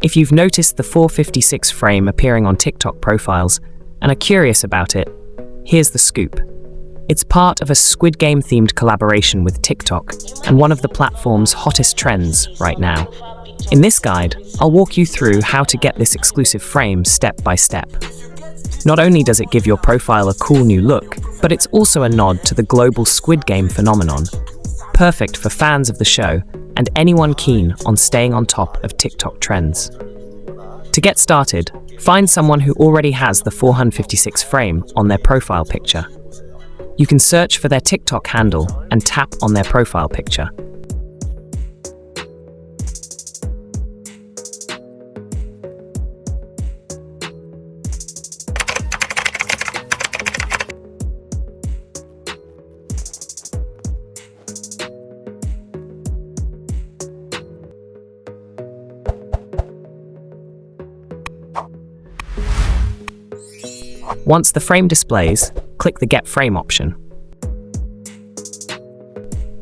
If you've noticed the 456 frame appearing on TikTok profiles and are curious about it, here's the scoop. It's part of a Squid Game-themed collaboration with TikTok and one of the platform's hottest trends right now. In this guide, I'll walk you through how to get this exclusive frame step by step. Not only does it give your profile a cool new look, but it's also a nod to the global Squid Game phenomenon, perfect for fans of the show and anyone keen on staying on top of TikTok trends. To get started, find someone who already has the 456 frame on their profile picture. You can search for their TikTok handle and tap on their profile picture. Once the frame displays, click the Get Frame option.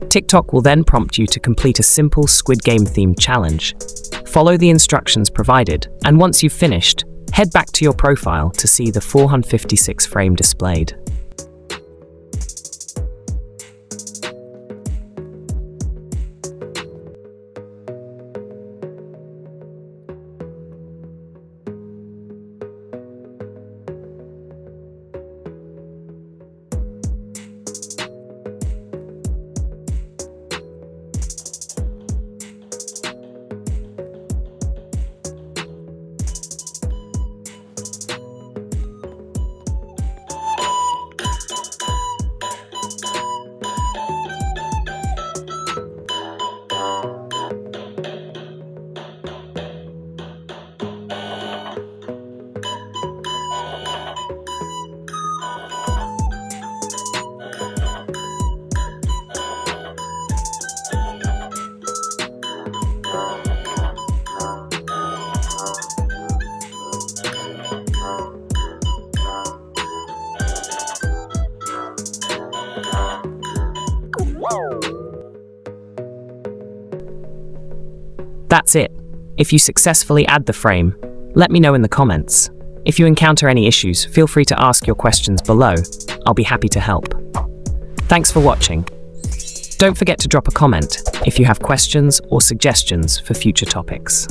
TikTok will then prompt you to complete a simple Squid Game-themed challenge. Follow the instructions provided, and once you've finished, head back to your profile to see the 456 frame displayed. That's it. If you successfully add the frame, let me know in the comments. If you encounter any issues, feel free to ask your questions below. I'll be happy to help. Thanks for watching. Don't forget to drop a comment if you have questions or suggestions for future topics.